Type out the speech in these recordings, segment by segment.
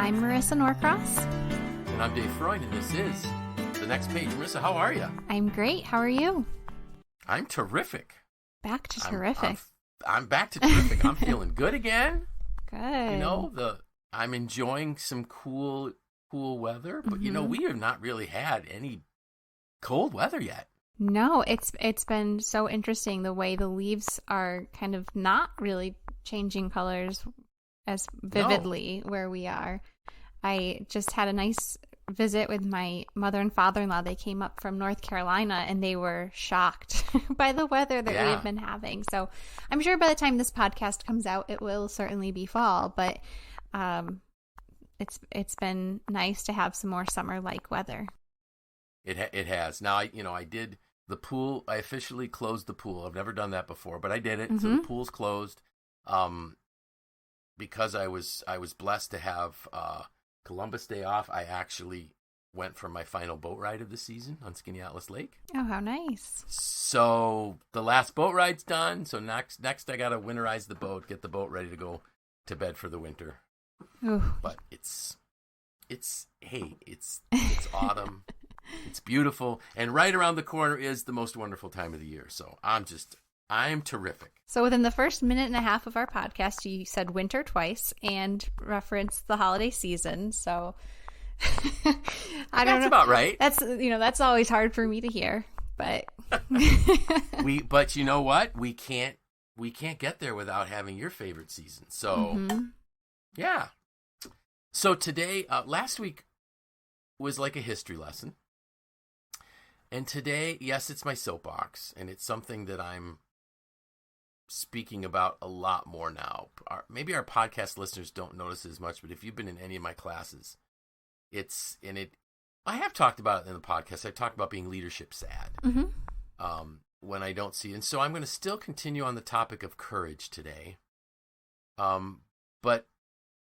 I'm Marissa Norcross. And I'm Dave Freund, and this is The Next Page. Marissa, how are you? I'm great. How are you? I'm terrific. Back to terrific. I'm back to terrific. I'm feeling good again. Good. You know, I'm enjoying some cool weather, but you know, we have not really had any cold weather yet. No, it's been so interesting the way the leaves are kind of not really changing colors as vividly where we are. I just had a nice visit with my mother and father-in-law. They came up from North Carolina and they were shocked by the weather that we have been having. So I'm sure by the time this podcast comes out, it will certainly be fall, but it's been nice to have some more summer-like weather. It has. Now, I did the pool. I officially closed the pool. I've never done that before, but I did it. So the pool's closed. Because I was blessed to have Columbus Day off, I actually went for my final boat ride of the season on Skinny Atlas Lake. Oh, how nice. So the last boat ride's done. So next I got to winterize the boat, get the boat ready to go to bed for the winter. Ooh. But it's autumn. It's beautiful. And right around the corner is the most wonderful time of the year. So I'm terrific. So within the first minute and a half of our podcast, you said winter twice and referenced the holiday season. So I don't know. That's about right. That's always hard for me to hear, but but you know what? We can't get there without having your favorite season. So yeah. So today, last week was like a history lesson. And today, yes, it's my soapbox, and it's something that I'm speaking about a lot more now. Maybe our podcast listeners don't notice as much, but if you've been in any of my classes, I have talked about it in the podcast. I talked about being leadership sad when I don't see it. And so I'm going to still continue on the topic of courage today, but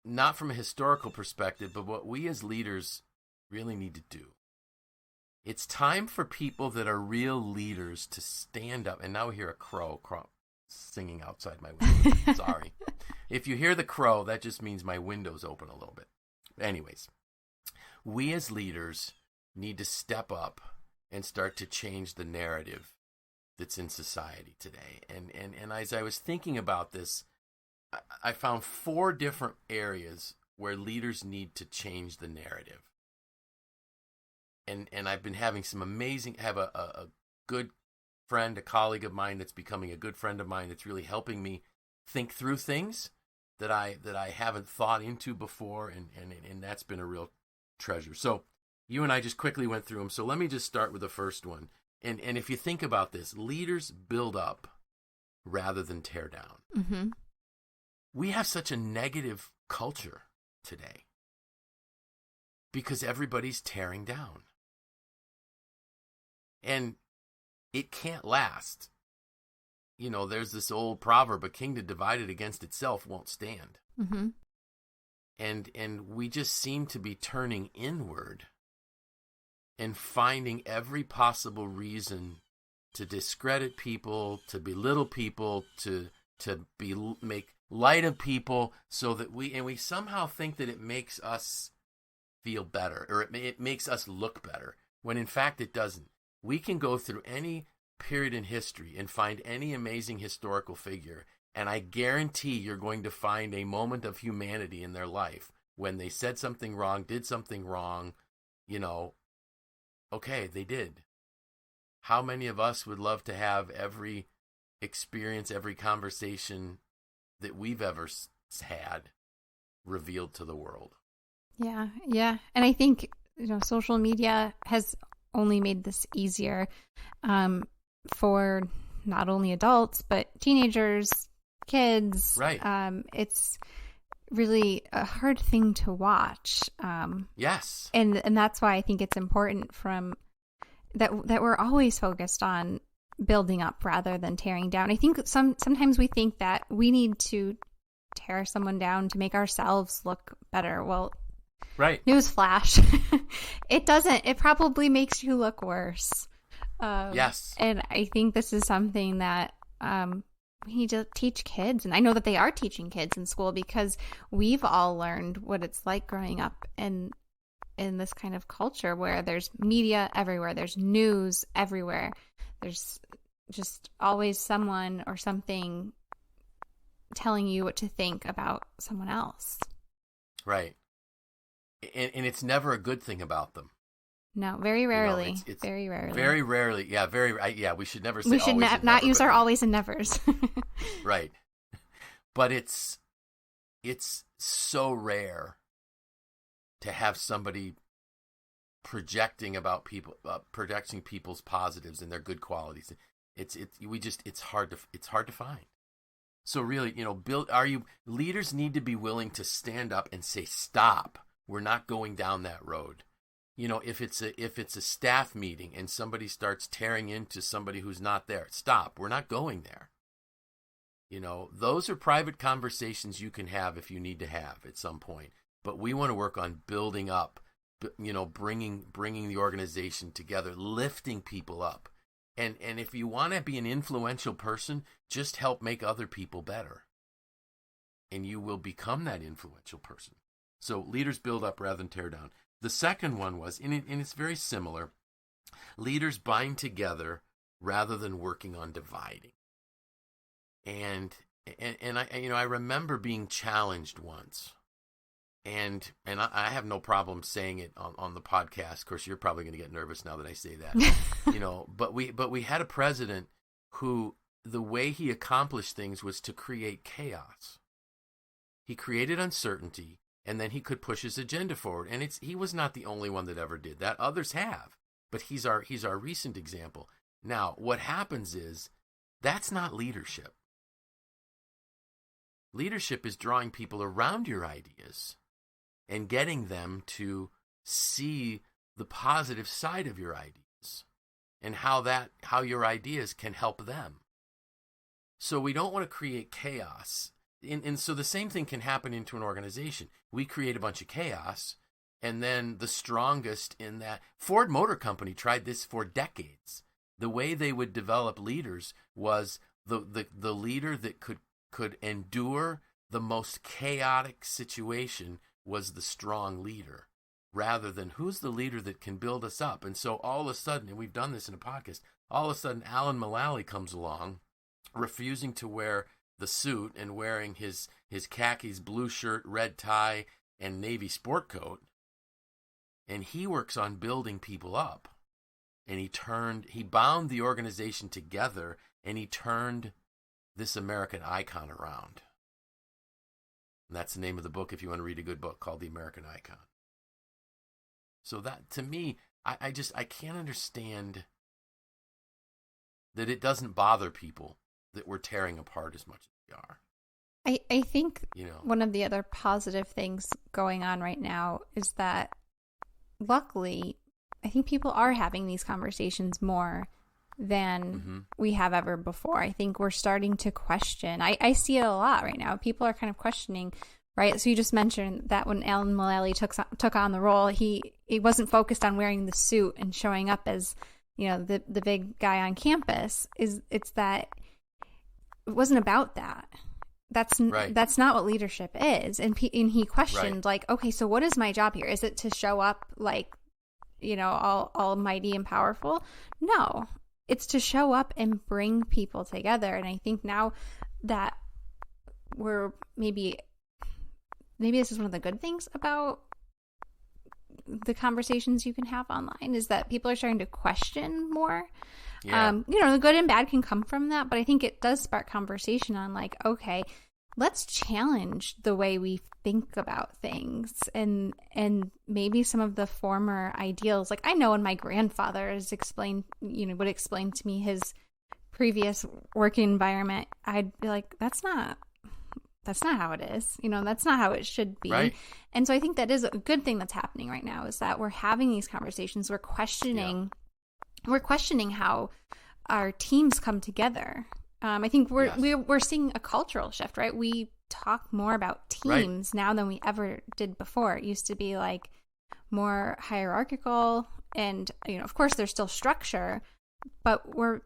not from a historical perspective, but what we as leaders really need to do. It's time for people that are real leaders to stand up. And now we hear a crow singing outside my window. Sorry. If you hear the crow, that just means my window's open a little bit. Anyways, we as leaders need to step up and start to change the narrative that's in society today. And as I was thinking about this, I found 4 different areas where leaders need to change the narrative. And I've been having some amazing, have a good friend, a colleague of mine that's becoming a good friend of mine that's really helping me think through things that I haven't thought into before, and that's been a real treasure. So you and I just quickly went through them. So let me just start with the first one. And if you think about this, leaders build up rather than tear down. Mm-hmm. We have such a negative culture today because everybody's tearing down. And it can't last. You know, there's this old proverb, a kingdom divided against itself won't stand. Mm-hmm. And we just seem to be turning inward and finding every possible reason to discredit people, to belittle people, to make light of people, so that we somehow think that it makes us feel better, or it makes us look better, when in fact it doesn't. We can go through any period in history and find any amazing historical figure, and I guarantee you're going to find a moment of humanity in their life when they said something wrong, did something wrong, okay, they did. How many of us would love to have every experience, every conversation that we've ever had revealed to the world? Yeah. And I think, social media has only made this easier for not only adults, but teenagers, kids. Right. It's really a hard thing to watch. Yes. And that's why I think it's important that we're always focused on building up rather than tearing down. I think sometimes we think that we need to tear someone down to make ourselves look better. Well, right. Newsflash. It doesn't. It probably makes you look worse. Yes. And I think this is something that we need to teach kids. And I know that they are teaching kids in school because we've all learned what it's like growing up in this kind of culture where there's media everywhere, there's news everywhere, there's just always someone or something telling you what to think about someone else. Right. And it's never a good thing about them. No, very rarely. You know, it's very rarely. Very rarely. Yeah, we should never say we should always and not never, use our always and nevers. Right. But it's so rare to have somebody projecting about people, projecting people's positives and their good qualities. It's hard to find. So really, you know, leaders need to be willing to stand up and say, stop, we're not going down that road. You know, if it's a staff meeting and somebody starts tearing into somebody who's not there, stop, we're not going there. You know, those are private conversations you can have if you need to have at some point. But we want to work on building up, you know, bringing the organization together, lifting people up. And if you want to be an influential person, just help make other people better. And you will become that influential person. So leaders build up rather than tear down. The second one was, and it's very similar, leaders bind together rather than working on dividing. And I remember being challenged once. And I have no problem saying it on the podcast. Of course, you're probably going to get nervous now that I say that. You know, but we had a president who the way he accomplished things was to create chaos. He created uncertainty, and then he could push his agenda forward. And he was not the only one that ever did that. Others have, but he's our recent example. Now, what happens is that's not leadership. Leadership is drawing people around your ideas and getting them to see the positive side of your ideas and how your ideas can help them. So we don't want to create chaos. And so the same thing can happen into an organization. We create a bunch of chaos, and then the strongest in that, Ford Motor Company tried this for decades. The way they would develop leaders was the leader that could endure the most chaotic situation was the strong leader, rather than who's the leader that can build us up. And so all of a sudden, and we've done this in a podcast, all of a sudden Alan Mullally comes along, refusing to wear the suit and wearing his khakis, blue shirt, red tie, and navy sport coat. And he works on building people up. And he bound the organization together, and he turned this American icon around. And that's the name of the book, if you want to read a good book, called The American Icon. So that, to me, I can't understand that it doesn't bother people that we're tearing apart as much as we are. I think one of the other positive things going on right now is that, luckily, I think people are having these conversations more than we have ever before. I think we're starting to question. I see it a lot right now. People are kind of questioning, right? So you just mentioned that when Alan Mullally took on the role, he wasn't focused on wearing the suit and showing up as, the big guy on campus. It's that it wasn't about that. That's not what leadership is. And he questioned, like, okay, so what is my job here? Is it to show up like, all almighty and powerful? No. It's to show up and bring people together. And I think now that we're maybe this is one of the good things about the conversations you can have online, is that people are starting to question more. Yeah. The good and bad can come from that, but I think it does spark conversation on, like, okay, let's challenge the way we think about things and maybe some of the former ideals. Like, I know when my grandfather would explain to me his previous working environment, I'd be like, that's not how it is. That's not how it should be. Right. And so I think that is a good thing that's happening right now, is that we're having these conversations. We're questioning how our teams come together. I think we're seeing a cultural shift, right? We talk more about teams now than we ever did before. It used to be like more hierarchical, and of course there's still structure, but we're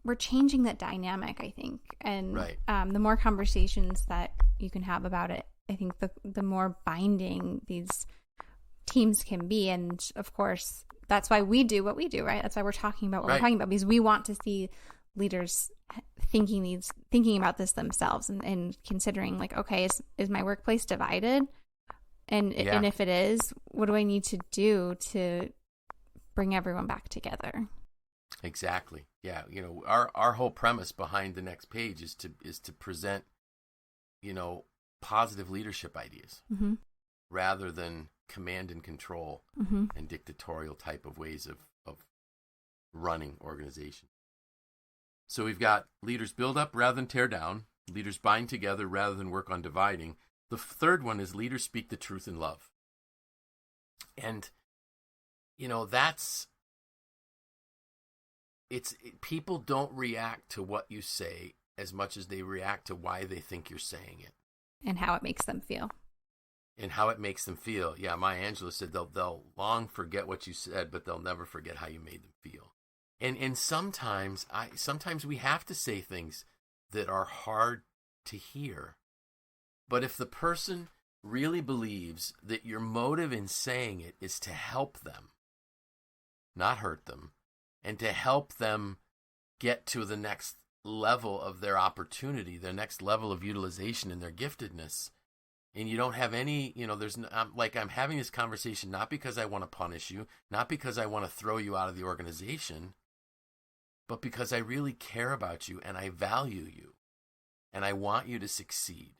we're changing that dynamic, I think. And Right. The more conversations that you can have about it, I think the more binding these teams can be. And of course, that's why we do what we do, right? That's why we're talking about what we're talking about, because we want to see leaders thinking about this themselves and considering, like, okay, is my workplace divided? And if it is, what do I need to do to bring everyone back together? Exactly. Yeah. Our whole premise behind the next page is to present, positive leadership ideas Mm-hmm. rather than command and control Mm-hmm. and dictatorial type of ways of running organization. So we've got leaders build up rather than tear down, leaders bind together rather than work on dividing. The third one is leaders speak the truth in love. And, people don't react to what you say as much as they react to why they think you're saying it. And how it makes them feel. Yeah, Maya Angelou said they'll long forget what you said, but they'll never forget how you made them feel. And sometimes we have to say things that are hard to hear. But if the person really believes that your motive in saying it is to help them, not hurt them, and to help them get to the next level of their opportunity, their next level of utilization in their giftedness, and you don't have any, I'm having this conversation not because I want to punish you, not because I want to throw you out of the organization, but because I really care about you and I value you and I want you to succeed.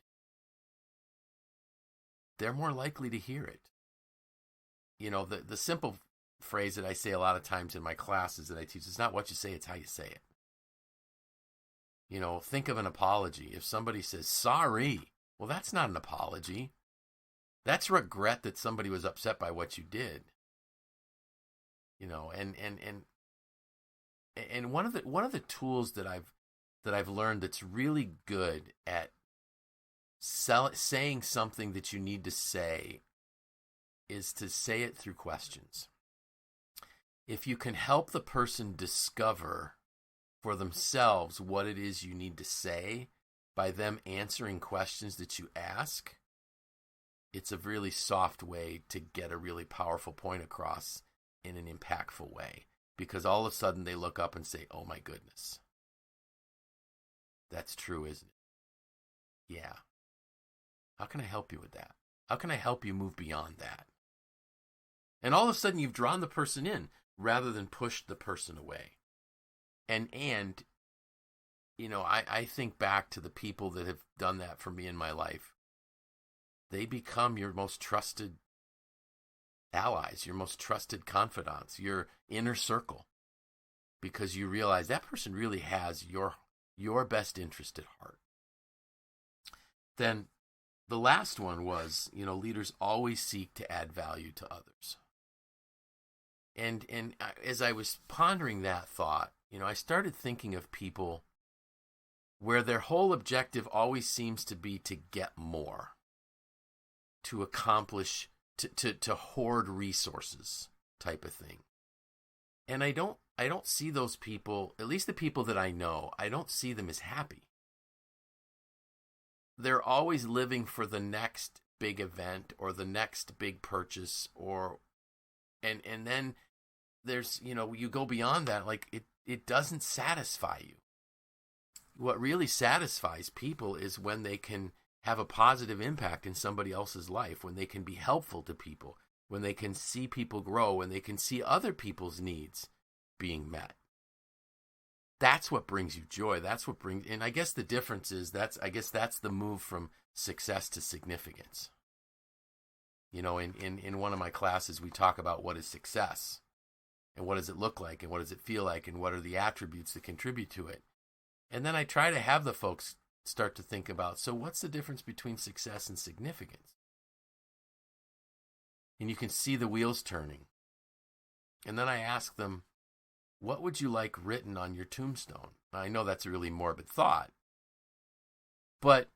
They're more likely to hear it. The simple phrase that I say a lot of times in my classes that I teach, it's not what you say, it's how you say it. Think of an apology. If somebody says, sorry, well, that's not an apology. That's regret that somebody was upset by what you did. And one of the tools that I've learned that's really good at saying something that you need to say is to say it through questions. If you can help the person discover for themselves what it is you need to say by them answering questions that you ask, it's a really soft way to get a really powerful point across in an impactful way. Because all of a sudden they look up and say, oh my goodness, that's true, isn't it? Yeah. How can I help you with that? How can I help you move beyond that? And all of a sudden you've drawn the person in rather than pushed the person away. And I think back to the people that have done that for me in my life. They become your most trusted allies, your most trusted confidants, your inner circle, because you realize that person really has your best interest at heart. Then the last one was, leaders always seek to add value to others. And as I was pondering that thought, I started thinking of people where their whole objective always seems to be to get more, to accomplish, to hoard resources type of thing. And I don't see those people, at least the people that I know, I don't see them as happy. They're always living for the next big event or the next big purchase, and then there's, you go beyond that, like it doesn't satisfy you. What really satisfies people is when they can have a positive impact in somebody else's life, when they can be helpful to people, when they can see people grow, when they can see other people's needs being met. That's what brings you joy. And I guess the difference is that's the move from success to significance. In one of my classes, we talk about what is success and what does it look like and what does it feel like and what are the attributes that contribute to it. And then I try to have the folks start to think about, so what's the difference between success and significance? And you can see the wheels turning. And then I ask them, what would you like written on your tombstone? I know that's a really morbid thought, but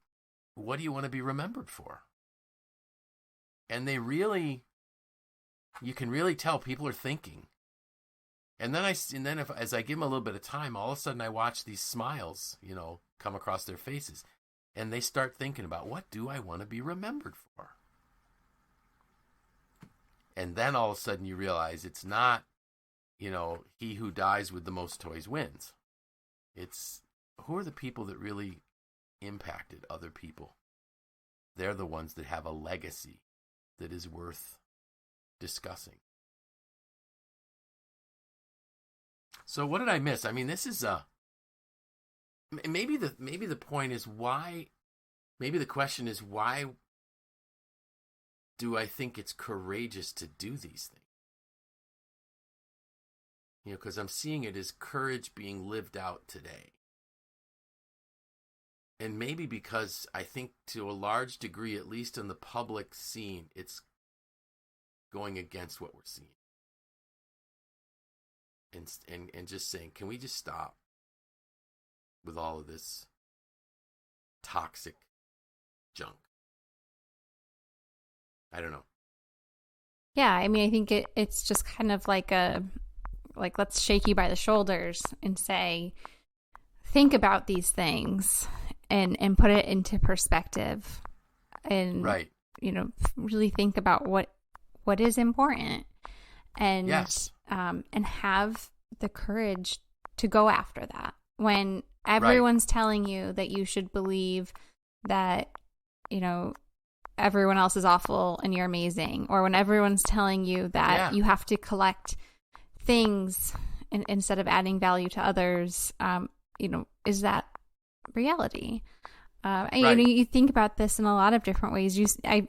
what do you want to be remembered for? And you can really tell people are thinking. And then as I give them a little bit of time, all of a sudden I watch these smiles, come across their faces, and they start thinking about, what do I want to be remembered for? And then all of a sudden you realize it's not, he who dies with the most toys wins. It's who are the people that really impacted other people? They're the ones that have a legacy that is worth discussing. So what did I miss? I mean, this is maybe the point is why. Maybe the question is, why do I think it's courageous to do these things? Because I'm seeing it as courage being lived out today. And maybe because I think to a large degree, at least in the public scene, it's going against what we're seeing. And just saying, can we just stop with all of this toxic junk? I don't know. Yeah, I mean, I think it's just kind of like let's shake you by the shoulders and say, think about these things and put it into perspective, and right. Really think about what is important, and yes. And have the courage to go after that when everyone's telling you that you should believe that everyone else is awful and you're amazing, or when everyone's telling you that you have to collect things instead of adding value to others. Is that reality? Right. You think about this in a lot of different ways. I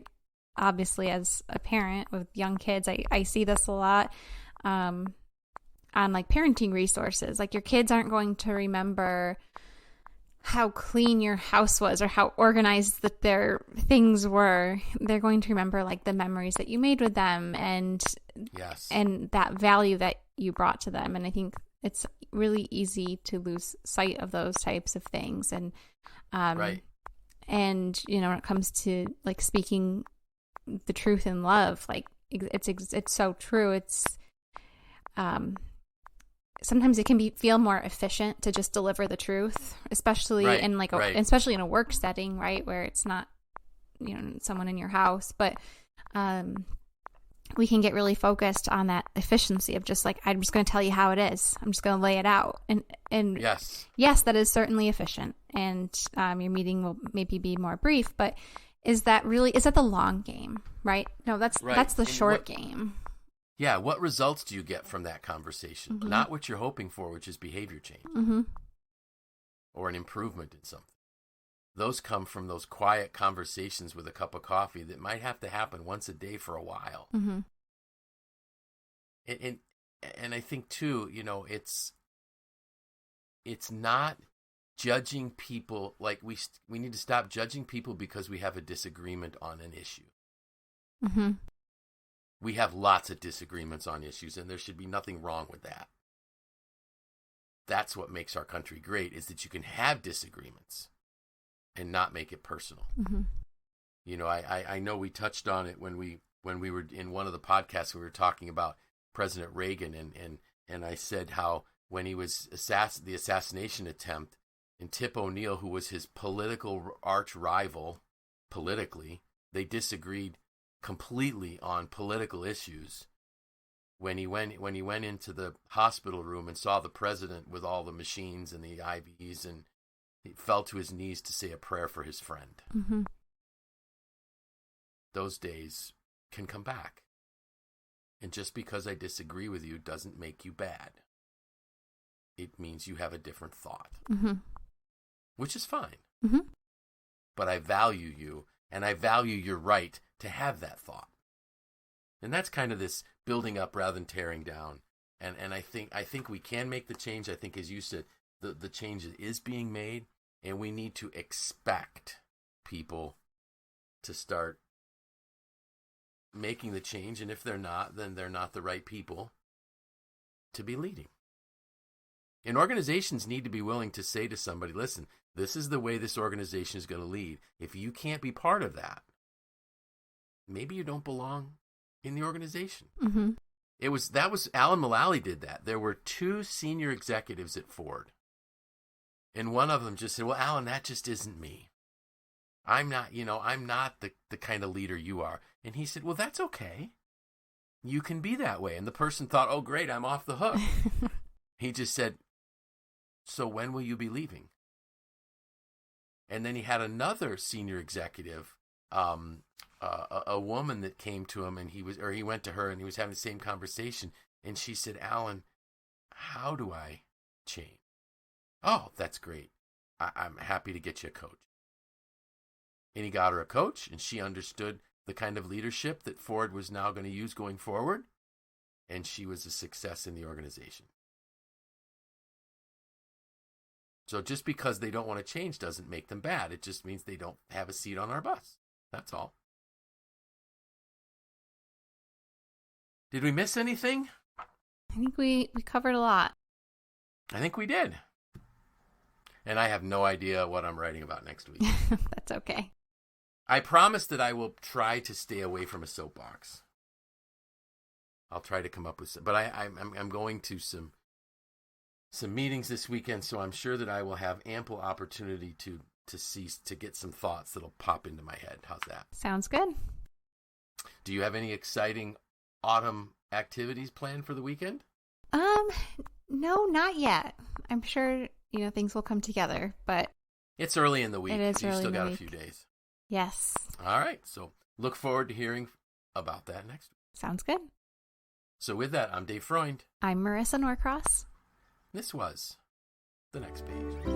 obviously, as a parent with young kids, I see this a lot on like parenting resources. Like, your kids aren't going to remember how clean your house was or how organized that their things were. They're going to remember like the memories that you made with them and that value that you brought to them. And I think it's really easy to lose sight of those types of things. And right. And when it comes to like speaking the truth in love, like it's so true. It's sometimes it can feel more efficient to just deliver the truth, especially in like especially in a work setting, right, where it's not someone in your house, but we can get really focused on that efficiency of just like, I'm just going to tell you how it is. I'm just going to lay it out. And yes, that is certainly efficient. And your meeting will maybe be more brief, but is that the long game, right? No, that's the short game. Yeah. What results do you get from that conversation? Mm-hmm. Not what you're hoping for, which is behavior change or an improvement in something. Those come from those quiet conversations with a cup of coffee that might have to happen once a day for a while. Mm-hmm. And I think too, it's not judging people. Like we need to stop judging people because we have a disagreement on an issue. Mm-hmm. We have lots of disagreements on issues, and there should be nothing wrong with that. That's what makes our country great, is that you can have disagreements and not make it personal. Mm-hmm. I know we touched on it when we were in one of the podcasts. We were talking about President Reagan, and I said how when he was the assassination attempt, and Tip O'Neill, who was his political arch rival politically, they disagreed completely on political issues. When he went into the hospital room and saw the president with all the machines and the IVs, and he fell to his knees to say a prayer for his friend. Mm-hmm. Those days can come back. And just because I disagree with you doesn't make you bad. It means you have a different thought, which is fine. Mm-hmm. But I value you, and I value your right to have that thought. And that's kind of this building up rather than tearing down. And I think we can make the change. I think, as you said, the change is being made, and we need to expect people to start making the change. And if they're not, then they're not the right people to be leading. And organizations need to be willing to say to somebody, listen, this is the way this organization is going to lead. If you can't be part of that, maybe you don't belong in the organization. Mm-hmm. That was Alan Mullally did that. There were 2 senior executives at Ford. And one of them just said, well, Alan, that just isn't me. I'm not the kind of leader you are. And he said, well, that's okay. You can be that way. And the person thought, oh, great, I'm off the hook. He just said, so when will you be leaving? And then he had another senior executive, a woman that came to him, and he went to her and he was having the same conversation. And she said, Alan, how do I change? Oh, that's great. I'm happy to get you a coach. And he got her a coach, and she understood the kind of leadership that Ford was now going to use going forward. And she was a success in the organization. So just because they don't want to change doesn't make them bad. It just means they don't have a seat on our bus. That's all. Did we miss anything? I think we covered a lot. I think we did. And I have no idea what I'm writing about next week. That's okay. I promise that I will try to stay away from a soapbox. I'll try to come up with some, but I'm going to some meetings this weekend, so I'm sure that I will have ample opportunity to get some thoughts that'll pop into my head. How's that? Sounds good. Do you have any exciting autumn activities planned for the weekend? No, not yet. I'm sure, things will come together, but it's early in the week. It is so you early still in the got week. A few days. Yes. All right. So look forward to hearing about that next week. Sounds good. So with that, I'm Dave Freund. I'm Marisa Norcross. This was The Next Page.